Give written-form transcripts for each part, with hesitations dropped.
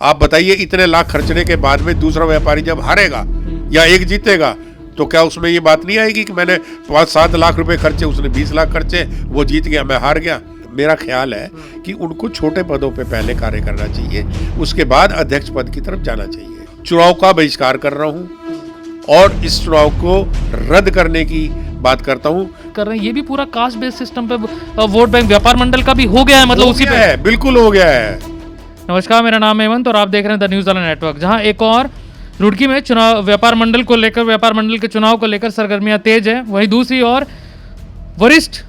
आप बताइए, इतने लाख खर्चने के बाद में दूसरा व्यापारी जब हारेगा या एक जीतेगा तो क्या उसमें ये बात नहीं आएगी कि मैंने 5-7 लाख रुपए खर्चे, उसने 20 लाख खर्चे, वो जीत गया, मैं हार गया। मेरा ख्याल है कि उनको छोटे पदों पे पहले कार्य करना चाहिए, उसके बाद अध्यक्ष पद की तरफ जाना चाहिए। चुनाव का बहिष्कार कर रहा हूँ और इस चुनाव को रद्द करने की बात करता हूँ। कर रहे हैं, ये भी पूरा कास्ट बेस्ड सिस्टम पे वोट बैंक व्यापार मंडल का भी हो गया है, मतलब उसी पे है, बिल्कुल हो गया है। नमस्कार, मेरा नाम है हेमंत और आप देख रहे हैं द न्यूज़ वाला नेटवर्क, जहां एक और रुड़की में चुनाव व्यापार मंडल के चुनाव को लेकर सरगर्मियां तेज है। वहीं दूसरी ओर वरिष्ठ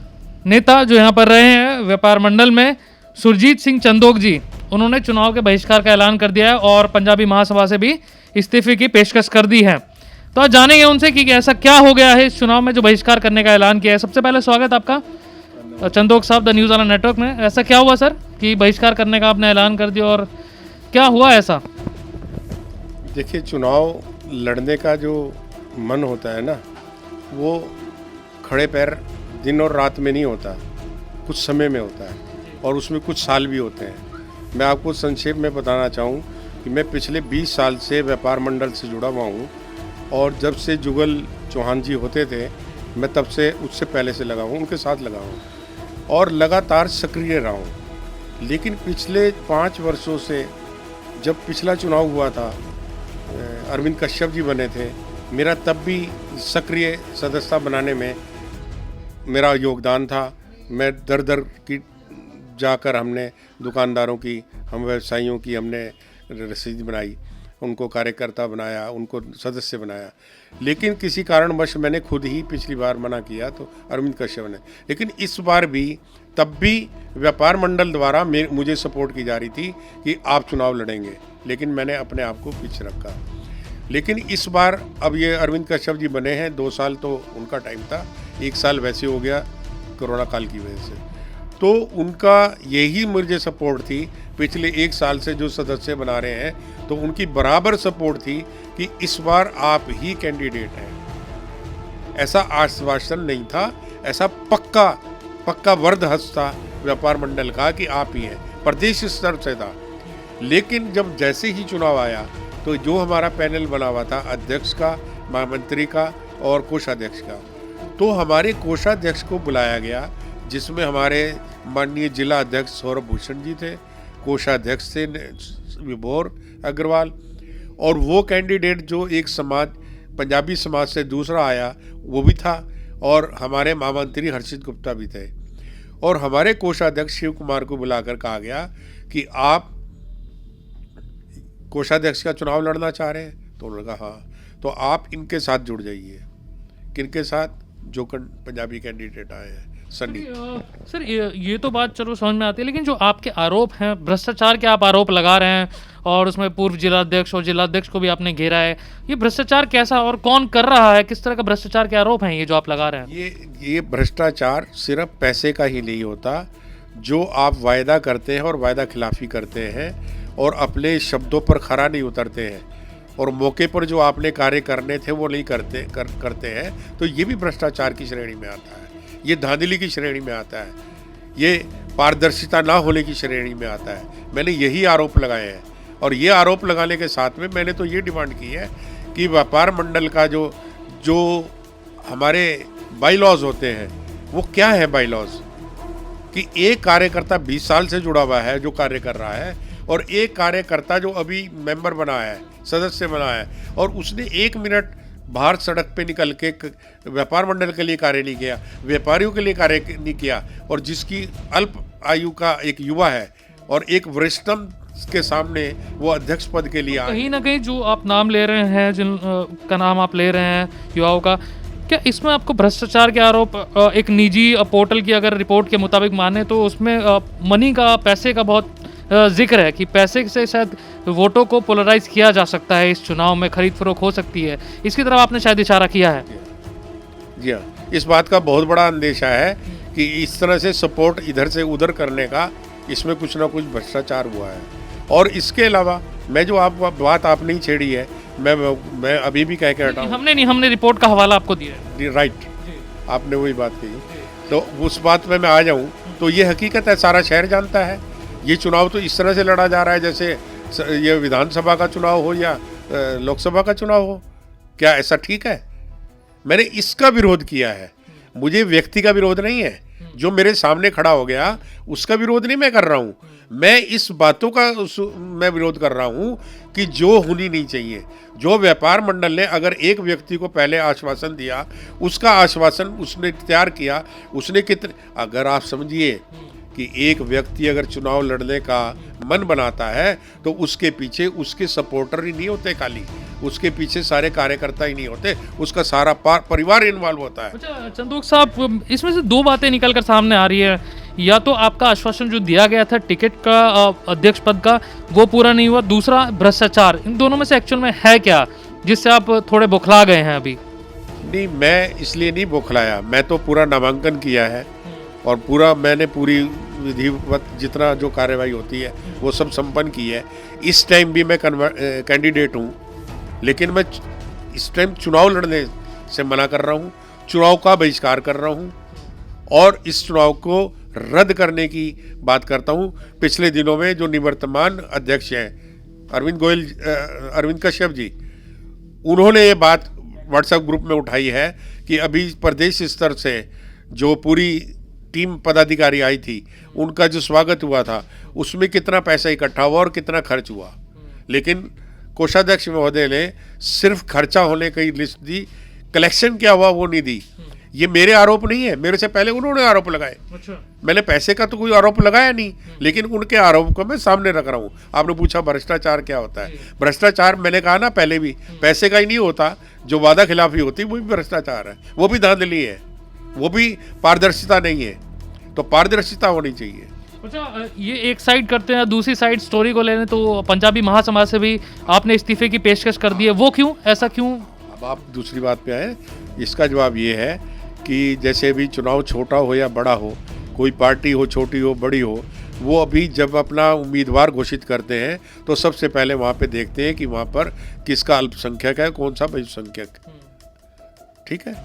नेता जो यहाँ पर रहे हैं व्यापार मंडल में, सुरजीत सिंह चंदोक जी, उन्होंने चुनाव के बहिष्कार का ऐलान कर दिया है और पंजाबी महासभा से भी इस्तीफे की पेशकश कर दी है। तो आज जानेंगे उनसे कि ऐसा क्या हो गया है इस चुनाव में जो बहिष्कार करने का ऐलान किया है। सबसे पहले स्वागत आपका चंदोक साहब द न्यूज़ वाला नेटवर्क में। ऐसा क्या हुआ सर कि बहिष्कार करने का आपने ऐलान कर दिया और क्या हुआ ऐसा? देखिए, चुनाव लड़ने का जो मन होता है ना, वो खड़े पैर दिन और रात में नहीं होता, कुछ समय में होता है और उसमें कुछ साल भी होते हैं। मैं आपको संक्षेप में बताना चाहूँ कि मैं पिछले 20 साल से व्यापार मंडल से जुड़ा हुआ हूँ और जब से जुगल चौहान जी होते थे, मैं तब से उससे पहले से लगा हूँ, उनके साथ लगा हूँ और लगातार सक्रिय रहा हूँ। लेकिन पिछले 5 वर्षों से, जब पिछला चुनाव हुआ था, अरविंद कश्यप जी बने थे, मेरा तब भी सक्रिय सदस्यता बनाने में मेरा योगदान था। मैं दर दर की जाकर हमने दुकानदारों की, हम व्यवसायियों की हमने रसीद बनाई, उनको कार्यकर्ता बनाया, उनको सदस्य बनाया। लेकिन किसी कारणवश मैंने खुद ही पिछली बार मना किया तो अरविंद कश्यप ने, लेकिन इस बार भी, तब भी व्यापार मंडल द्वारा मुझे सपोर्ट की जा रही थी कि आप चुनाव लड़ेंगे, लेकिन मैंने अपने आप को पीछे रखा। लेकिन इस बार अब ये अरविंद कश्यप जी बने हैं, 2 साल तो उनका टाइम था, 1 साल वैसे हो गया कोरोना काल की वजह से, तो उनका यही मुझे सपोर्ट थी। पिछले 1 साल से जो सदस्य बना रहे हैं तो उनकी बराबर सपोर्ट थी कि इस बार आप ही कैंडिडेट हैं। ऐसा आश्वासन नहीं था, ऐसा पक्का वर्द हस्त था व्यापार मंडल का कि आप ही हैं, प्रदेश स्तर से था। लेकिन जब जैसे ही चुनाव आया तो जो हमारा पैनल बना हुआ था, अध्यक्ष का, महामंत्री का और कोषाध्यक्ष का, तो हमारे कोषाध्यक्ष को बुलाया गया, जिसमें हमारे माननीय जिला अध्यक्ष सौरभ भूषण जी थे, कोषाध्यक्ष थे विभोर अग्रवाल, और वो कैंडिडेट जो एक समाज, पंजाबी समाज से दूसरा आया, वो भी था, और हमारे महामंत्री हर्षित गुप्ता भी थे। और हमारे कोषाध्यक्ष शिव कुमार को बुलाकर कहा गया कि आप कोषाध्यक्ष का चुनाव लड़ना चाह रहे हैं, तो उन्होंने कहा हाँ, तो आप इनके साथ जुड़ जाइए। किनके साथ? जो पंजाबी कैंडिडेट आए हैं, सनी। सर ये तो बात चलो समझ में आती है, लेकिन जो आपके आरोप हैं, भ्रष्टाचार के आप आरोप लगा रहे हैं और उसमें पूर्व जिलाध्यक्ष और जिलाध्यक्ष को भी आपने घेरा है, ये भ्रष्टाचार कैसा और कौन कर रहा है? किस तरह का भ्रष्टाचार के आरोप हैं ये जो आप लगा रहे हैं? ये भ्रष्टाचार सिर्फ पैसे का ही नहीं होता। जो आप वायदा करते हैं और वायदा खिलाफी करते हैं और अपने शब्दों पर खरा नहीं उतरते हैं और मौके पर जो आपने कार्य करने थे वो नहीं करते हैं, तो ये भी भ्रष्टाचार की श्रेणी में आता है, ये धांधली की श्रेणी में आता है, ये पारदर्शिता ना होने की श्रेणी में आता है। मैंने यही आरोप लगाए हैं और ये आरोप लगाने के साथ में मैंने तो ये डिमांड की है कि व्यापार मंडल का जो हमारे बाई लॉज होते हैं, वो क्या है बाई लॉज, कि एक कार्यकर्ता 20 साल से जुड़ा हुआ है जो कार्य कर रहा है, और एक कार्यकर्ता जो अभी मेंबर बना है, सदस्य बना है, और उसने 1 मिनट बाहर सड़क पे निकल के व्यापार मंडल के लिए कार्य नहीं किया, व्यापारियों के लिए कार्य नहीं किया, और जिसकी अल्प आयु का एक युवा है और एक वरिष्ठतम के सामने वो अध्यक्ष पद के लिए कहीं ना कहीं जो आप नाम ले रहे हैं, जिन का नाम आप ले रहे हैं युवाओं का, क्या इसमें आपको भ्रष्टाचार के आरोप, एक निजी पोर्टल की अगर रिपोर्ट के मुताबिक माने तो उसमें मनी का, पैसे का बहुत जिक्र है कि पैसे से शायद वोटों को पोलराइज किया जा सकता है, इस चुनाव में खरीद फरोख्त हो सकती है, इसकी तरफ आपने शायद इशारा किया है? जी हाँ, इस बात का बहुत बड़ा अंदेशा है कि इस तरह से सपोर्ट इधर से उधर करने का, इसमें कुछ ना कुछ भ्रष्टाचार हुआ है। और इसके अलावा मैं जो बात आपने ही छेड़ी है, मैं अभी भी कह के हटा हूँ। हमने रिपोर्ट का हवाला आपको दिया है। राइट, आपने वही बात कही, तो उस बात में मैं आ जाऊँ तो ये हकीकत है, सारा शहर जानता है। ये चुनाव तो इस तरह से लड़ा जा रहा है जैसे ये विधानसभा का चुनाव हो या लोकसभा का चुनाव हो, क्या ऐसा ठीक है? मैंने इसका विरोध किया है, मुझे व्यक्ति का विरोध नहीं है। जो मेरे सामने खड़ा हो गया उसका विरोध नहीं मैं कर रहा हूँ, मैं इस बातों का मैं विरोध कर रहा हूँ कि जो होनी नहीं चाहिए। जो व्यापार मंडल ने अगर एक व्यक्ति को पहले आश्वासन दिया, उसका आश्वासन उसने तैयार किया, उसने कितने, अगर आप समझिए कि एक व्यक्ति अगर चुनाव लड़ने का मन बनाता है तो उसके पीछे उसके सपोर्टर ही नहीं होते खाली, उसके पीछे सारे कार्यकर्ता ही नहीं होते, उसका सारा परिवार इन्वॉल्व होता है। अच्छा चंदोक साहब, इसमें से दो बातें निकल कर सामने आ रही है। या तो आपका आश्वासन जो दिया गया था टिकट का, अध्यक्ष पद का, वो पूरा नहीं हुआ। दूसरा भ्रष्टाचार। इन दोनों में से एक्चुअल में है क्या जिससे आप थोड़े बौखला गए हैं अभी? नहीं, मैं इसलिए नहीं बौखलाया, मैं तो पूरा नामांकन किया है और पूरा मैंने पूरी विधिवत जितना जो कार्यवाही होती है वो सब संपन्न की है। इस टाइम भी मैं कैंडिडेट हूँ, लेकिन मैं इस टाइम चुनाव लड़ने से मना कर रहा हूँ, चुनाव का बहिष्कार कर रहा हूँ और इस चुनाव को रद्द करने की बात करता हूँ। पिछले दिनों में जो निवर्तमान अध्यक्ष हैं अरविंद कश्यप जी, उन्होंने ये बात व्हाट्सएप ग्रुप में उठाई है कि अभी प्रदेश स्तर से जो पूरी टीम पदाधिकारी आई थी उनका जो स्वागत हुआ था उसमें कितना पैसा इकट्ठा हुआ और कितना खर्च हुआ, लेकिन कोषाध्यक्ष महोदय ने सिर्फ खर्चा होने की लिस्ट दी, कलेक्शन क्या हुआ वो नहीं दी। ये मेरे आरोप नहीं है, मेरे से पहले उन्होंने आरोप लगाए। अच्छा। मैंने पैसे का तो कोई आरोप लगाया नहीं, लेकिन उनके आरोप को मैं सामने रख रहा हूँ। आपने पूछा भ्रष्टाचार क्या होता है, भ्रष्टाचार मैंने कहा ना पहले भी, पैसे का ही नहीं होता, जो वादा खिलाफी होती वो भी भ्रष्टाचार है, वो भी धांधली है, वो भी पारदर्शिता नहीं है। तो पारदर्शिता होनी चाहिए। अच्छा, ये एक साइड करते हैं, दूसरी साइड स्टोरी को लेने तो पंजाबी महासमाज से भी आपने इस्तीफे की पेशकश कर दी है, वो क्यों, ऐसा क्यों? अब आप दूसरी बात पे आए, इसका जवाब ये है कि जैसे अभी चुनाव छोटा हो या बड़ा हो, कोई पार्टी हो छोटी हो बड़ी हो, वो अभी जब अपना उम्मीदवार घोषित करते हैं तो सबसे पहले वहाँ पे देखते हैं कि वहाँ पर किसका अल्पसंख्यक है, कौन सा बहुसंख्यक। ठीक है,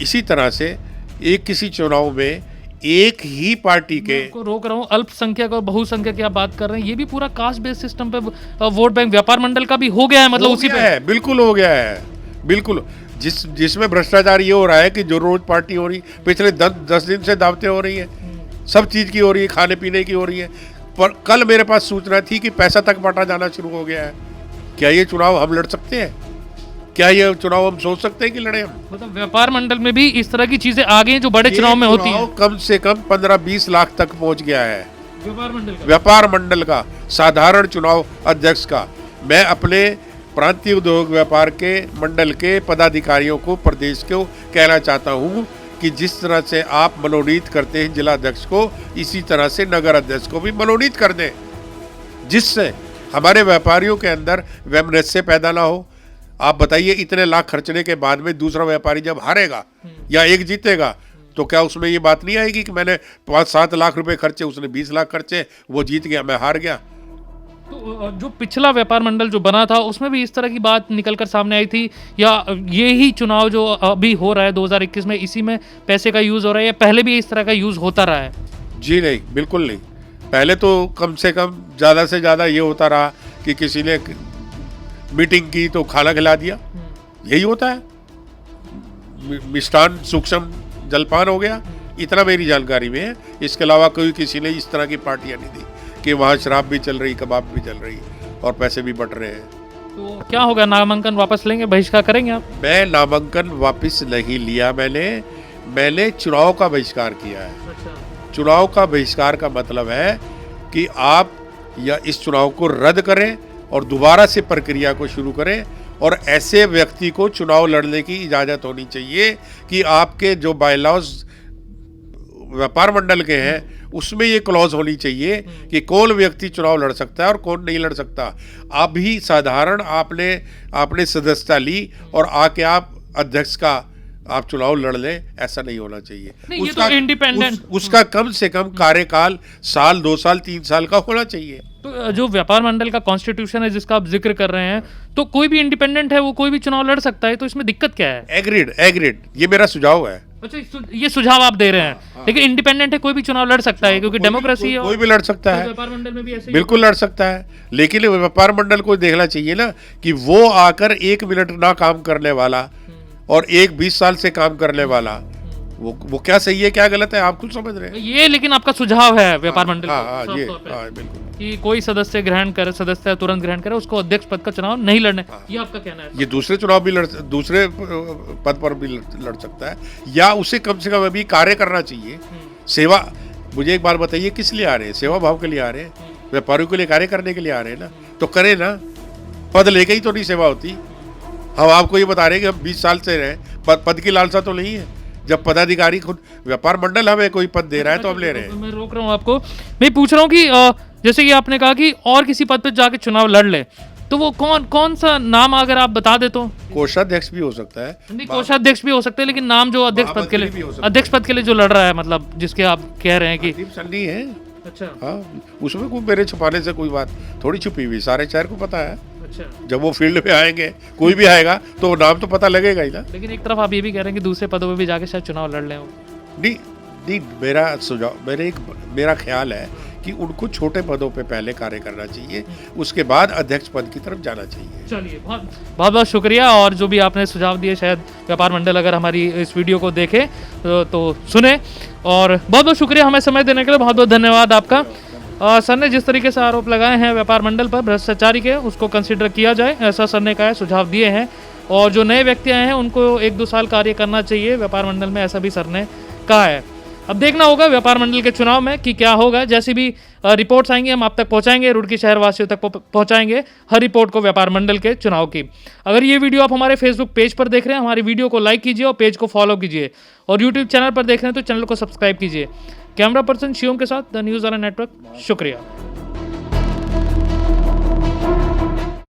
इसी तरह से एक किसी चुनाव में एक ही पार्टी के को रोक रहा हूँ, अल्पसंख्यक और बहुसंख्यक की आप बात कर रहे हैं, ये भी पूरा कास्ट बेस्ड सिस्टम पे वोट बैंक व्यापार मंडल का भी हो गया है, मतलब उसी पे है, बिल्कुल हो गया है, बिल्कुल। जिसमें भ्रष्टाचार ये हो रहा है कि जो रोज पार्टी हो रही, पिछले 10 दिन से दावतें हो रही है, सब चीज की हो रही है, खाने पीने की हो रही है, पर कल मेरे पास सूचना थी कि पैसा तक बांटा जाना शुरू हो गया है। क्या ये चुनाव हम लड़ सकते हैं? क्या ये चुनाव हम सोच सकते हैं कि लड़े हम? मतलब व्यापार मंडल में भी इस तरह की चीजें आ गई हैं जो बड़े चुनाव में होती हैं। कम से कम 15-20 लाख तक पहुंच गया है व्यापार मंडल का साधारण चुनाव अध्यक्ष का। मैं अपने प्रांतीय उद्योग व्यापार के मंडल के पदाधिकारियों को, प्रदेश को कहना चाहता हूँ कि जिस तरह से आप मनोनीत करते हैं जिला अध्यक्ष को, इसी तरह से नगर अध्यक्ष को भी मनोनीत कर दें, जिससे हमारे व्यापारियों के अंदर वैमनस्य पैदा ना हो। आप बताइए, इतने लाख खर्चने के बाद में दूसरा व्यापारी जब हारेगा या एक जीतेगा तो क्या उसमें ये बात नहीं आएगी कि मैंने 5-7 लाख रुपए खर्चे, उसने 20 लाख खर्चे, वो जीत गया, मैं हार गया। तो जो पिछला व्यापार मंडल जो बना था उसमें भी इस तरह की बात निकलकर सामने आई थी, या ये ही चुनाव जो अभी हो रहा है 2021 में, इसी में पैसे का यूज हो रहा है, या पहले भी इस तरह का यूज होता रहा है? जी नहीं, बिल्कुल नहीं। पहले तो कम से कम ज़्यादा से ज़्यादा ये होता रहा कि किसी ने मीटिंग की तो खाना खिला दिया, यही होता है, मिष्टान सूक्ष्म जलपान हो गया, इतना मेरी जानकारी में है। इसके अलावा कोई किसी ने इस तरह की पार्टियां नहीं दी कि वहाँ शराब भी चल रही, कबाब भी चल रही और पैसे भी बट रहे हैं। तो क्या होगा, नामांकन वापस लेंगे, बहिष्कार करेंगे आप? मैं नामांकन वापस नहीं लिया, मैंने चुनाव का बहिष्कार किया है। अच्छा। चुनाव का बहिष्कार का मतलब है कि आप या इस चुनाव को रद्द करें और दोबारा से प्रक्रिया को शुरू करें, और ऐसे व्यक्ति को चुनाव लड़ने की इजाज़त होनी चाहिए कि आपके जो बायलॉज व्यापार मंडल के हैं उसमें ये क्लॉज होनी चाहिए कि कौन व्यक्ति चुनाव लड़ सकता है और कौन नहीं लड़ सकता। अभी साधारण आपने सदस्यता ली और आके आप अध्यक्ष का आप चुनाव लड़ लें, ऐसा नहीं होना चाहिए। उसका इंडिपेंडेंट उसका कम से कम कार्यकाल 1 साल, 2 साल, 3 साल का होना चाहिए। तो जो व्यापार मंडल का कॉन्स्टिट्यूशन है जिसका आप जिक्र कर रहे हैं, तो कोई भी इंडिपेंडेंट है, वो कोई भी चुनाव लड़ सकता है, तो इसमें दिक्कत क्या है? एग्रीड, ये मेरा सुझाव है। अच्छा, ये सुझाव आप दे रहे हैं, लेकिन इंडिपेंडेंट है, कोई भी चुनाव लड़ सकता है क्योंकि डेमोक्रेसी है। कोई भी लड़ सकता तो है, व्यापार मंडल में भी ऐसे ही बिल्कुल लड़ सकता है, लेकिन व्यापार मंडल को देखना चाहिए ना कि वो आकर 1 मिनट ना काम करने वाला और 20 साल से काम करने वाला, वो क्या सही है क्या गलत है, आप खुद समझ रहे हैं। ये लेकिन आपका सुझाव है व्यापार मंडल हाँ को, हाँ साफ ये तौर पे, हाँ बिल्कुल, कि कोई सदस्य ग्रहण करे, सदस्य तुरंत ग्रहण करे, उसको अध्यक्ष पद का चुनाव नहीं लड़ने, ये आपका कहना है। ये दूसरे चुनाव भी दूसरे पद पर भी लड़ सकता है, या उसे कम से कम अभी कार्य करना चाहिए। सेवा, मुझे एक बार बताइए किस लिए आ रहे हैं, सेवा भाव के लिए आ रहे हैं, व्यापारियों के लिए कार्य करने के लिए आ रहे हैं ना, तो करे ना, पद लेके ही तो नहीं सेवा होती। हम आपको ये बता रहे हैं कि हम 20 साल से रहे, पद की लालसा तो नहीं है। जब पदाधिकारी खुद व्यापार मंडल हमें कोई पद दे रहा है तो हम ले रहे हैं। मैं रोक रहा हूँ आपको, मैं पूछ रहा हूँ कि जैसे कि आपने कहा कि और किसी पद पे जाके चुनाव लड़ ले, तो वो कौन सा नाम अगर आप बता दे तो। कोषाध्यक्ष भी हो सकता है, नहीं, कोषाध्यक्ष भी हो सकते हैं, लेकिन नाम जो अध्यक्ष पद के महामंत्री भी लिए, हो सकता है। अध्यक्ष पद के लिए जो लड़ रहा है, मतलब जिसके आप कह रहे हैं कि दीप सन्नी है। अच्छा हाँ, उसमें कोई मेरे छुपाने से कोई बात थोड़ी छुपी हुई, सारे शहर को पता है। अच्छा, जब वो फील्ड में आएंगे, कोई भी आएगा तो वो नाम तो पता लगेगा ही ना। लेकिन एक तरफ आप ये भी कह रहे हैं कि दूसरे पदों पे भी जाके शायद चुनाव लड़ लें वो। नहीं, मेरा सुझाव, मेरा ख्याल है कि उनको छोटे पदों पे पहले कार्य करना चाहिए, उसके बाद अध्यक्ष पद की तरफ जाना चाहिए। चलिए, बहुत बहुत शुक्रिया, और जो भी आपने सुझाव दिए, शायद व्यापार मंडल अगर हमारी इस वीडियो को देखे तो सुने, और बहुत बहुत शुक्रिया हमें समय देने के लिए, बहुत बहुत धन्यवाद आपका। सर ने जिस तरीके से आरोप लगाए हैं व्यापार मंडल पर भ्रष्टाचारी के, उसको कंसिडर किया जाए, ऐसा सर ने कहा है, सुझाव दिए हैं, और जो नए व्यक्ति आए हैं उनको 1-2 साल कार्य करना चाहिए व्यापार मंडल में, ऐसा भी सर ने कहा है। अब देखना होगा व्यापार मंडल के चुनाव में कि क्या होगा। जैसी भी रिपोर्ट्स आएंगी हम आप तक पहुंचाएंगे, रुड़की शहरवासियों तक पहुंचाएंगे हर रिपोर्ट को व्यापार मंडल के चुनाव की। अगर ये वीडियो आप हमारे फेसबुक पेज पर देख रहे हैं, हमारी वीडियो को लाइक कीजिए और पेज को फॉलो कीजिए, और यूट्यूब चैनल पर देख रहे हैं तो चैनल को सब्सक्राइब कीजिए। कैमरा पर्सन शिवम के साथ द न्यूज़ वाला नेटवर्क, शुक्रिया।